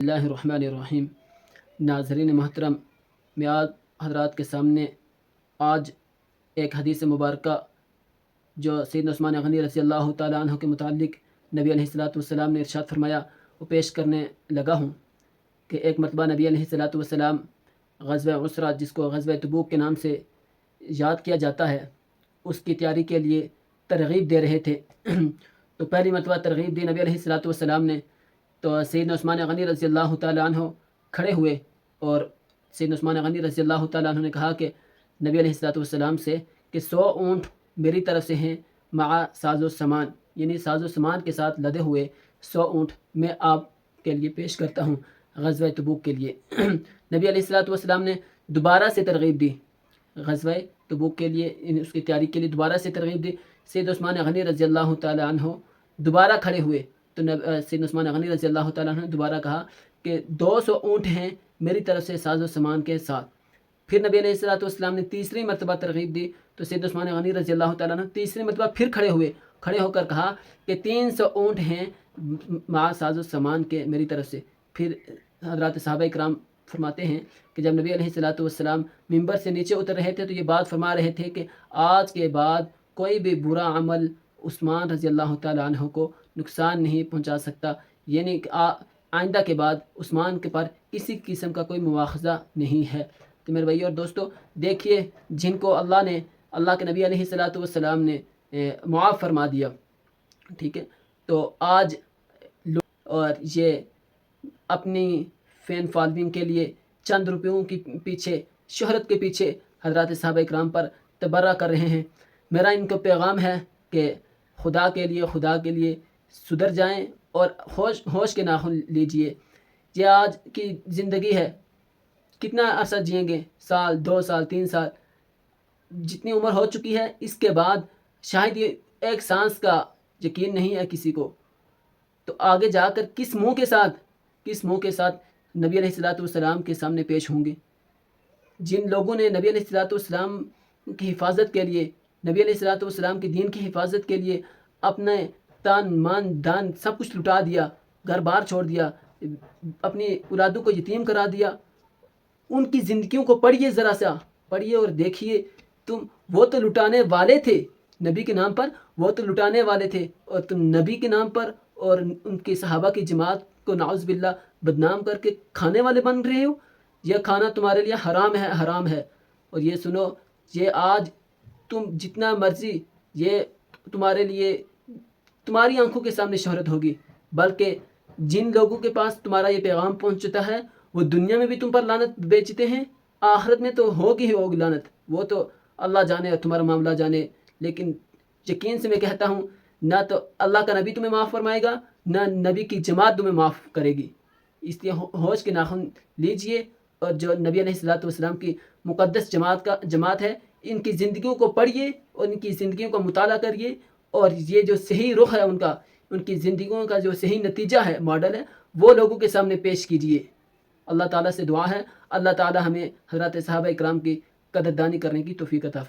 اللہ الرحمن الرحیم۔ ناظرین محترم، میں آج حضرات کے سامنے آج ایک حدیث مبارکہ جو سیدنا عثمان غنی رضی اللہ تعالیٰ عنہ کے متعلق نبی علیہ الصلوۃ والسلام نے ارشاد فرمایا وہ پیش کرنے لگا ہوں کہ ایک مرتبہ نبی علیہ الصلوۃ والسلام غزوہ عسرہ، جس کو غزوہ تبوک کے نام سے یاد کیا جاتا ہے، اس کی تیاری کے لیے ترغیب دے رہے تھے۔ تو پہلی مرتبہ ترغیب دی نبی علیہ الصلوۃ والسلام نے، تو سیدنا عثمان غنی رضی اللہ تعالیٰ عنہ کھڑے ہوئے اور سیدنا عثمان غنی رضی اللہ تعالیٰ عنہ نے کہا کہ نبی علیہ الصلوۃ والسلام سے کہ 100 اونٹ میری طرف سے ہیں مع ساز و سامان، یعنی ساز و سامان کے ساتھ لدے ہوئے 100 اونٹ میں آپ کے لیے پیش کرتا ہوں غزوہ تبوک کے لیے۔ نبی علیہ الصلوۃ والسلام نے دوبارہ سے ترغیب دی غزوہ تبوک کے لیے، اس کی تیاری کے لیے دوبارہ سے ترغیب دی۔ سیدنا عثمان غنی رضی اللہ تعالیٰ عنہ دوبارہ کھڑے ہوئے تو سیدنا عثمان غنی رضی اللہ تعالیٰ عنہ نے دوبارہ کہا کہ 200 اونٹ ہیں میری طرف سے ساز و سامان کے ساتھ۔ پھر نبی علیہ الصلوۃ والسلام نے تیسری مرتبہ ترغیب دی تو سیدنا عثمان غنی رضی اللہ تعالیٰ عنہ تیسری مرتبہ پھر کھڑے ہو کر کہا کہ 300 اونٹ ہیں مع ساز و سامان کے میری طرف سے۔ پھر حضرات صحابہ کرام فرماتے ہیں کہ جب نبی علیہ الصلوۃ والسلام ممبر سے نیچے اتر رہے تھے تو یہ بات فرما رہے تھے کہ آج کے بعد کوئی بھی برا عمل عثمان رضی اللہ تعالیٰ عنہ کو نقصان نہیں پہنچا سکتا، یعنی کہ آئندہ کے بعد عثمان کے پر کسی قسم کا کوئی مواخذہ نہیں ہے۔ تو میرے بھائی اور دوستو، دیکھیے جن کو اللہ کے نبی علیہ الصلوۃ والسلام نے معاف فرما دیا، ٹھیک ہے، تو آج لوگ اور یہ اپنی فین فالوئنگ کے لیے چند روپیوں کے پیچھے، شہرت کے پیچھے حضرات صحابہ کرام پر تبرہ کر رہے ہیں۔ میرا ان کو پیغام ہے کہ خدا کے لیے سدھر جائیں اور ہوش کے ناخن لیجئے۔ یہ آج کی زندگی ہے، کتنا عرصہ جئیں گے؟ سال، 2 سال، 3 سال، جتنی عمر ہو چکی ہے اس کے بعد شاید یہ ایک سانس کا یقین نہیں ہے کسی کو، تو آگے جا کر کس منہ کے ساتھ نبی علیہ الصلوۃ والسلام کے سامنے پیش ہوں گے؟ جن لوگوں نے نبی علیہ الصلوۃ والسلام کی حفاظت کے لیے، نبی علیہ الصلوۃ والسلام کے دین کی حفاظت کے لیے اپنے تان مان دان سب کچھ لٹا دیا، گھر بار چھوڑ دیا، اپنی اولادوں کو یتیم کرا دیا، ان کی زندگیوں کو پڑھیے، ذرا سا پڑھیے اور دیکھیے، وہ تو لٹانے والے تھے نبی کے نام پر، وہ تو لٹانے والے تھے، اور تم نبی کے نام پر اور ان کے صحابہ کی جماعت کو نعوذ باللہ بدنام کر کے کھانے والے بن رہے ہو۔ یہ کھانا تمہارے لیے حرام ہے۔ اور یہ سنو، یہ آج تم جتنا مرضی، یہ تمہارے لیے تمہاری آنکھوں کے سامنے شہرت ہوگی، بلکہ جن لوگوں کے پاس تمہارا یہ پیغام پہنچتا ہے وہ دنیا میں بھی تم پر لعنت بیچتے ہیں، آخرت میں تو ہوگی لعنت، وہ تو اللہ جانے اور تمہارا معاملہ جانے۔ لیکن یقین سے میں کہتا ہوں، نہ تو اللہ کا نبی تمہیں معاف فرمائے گا، نہ نبی کی جماعت تمہیں معاف کرے گی۔ اس لیے ہوش کے ناخن لیجئے، اور جو نبی علیہ الصلوۃ والسلام کی مقدس جماعت ہے، ان کی زندگیوں کو پڑھیے اور ان کی زندگیوں کا مطالعہ کریے، اور یہ جو صحیح رخ ہے ان کی زندگیوں کا جو صحیح نتیجہ ہے، ماڈل ہے، وہ لوگوں کے سامنے پیش کیجیے۔ اللہ تعالیٰ سے دعا ہے اللہ تعالیٰ ہمیں حضرات صحابہ کرام کی قدردانی کرنے کی توفیق عطا فرمائے۔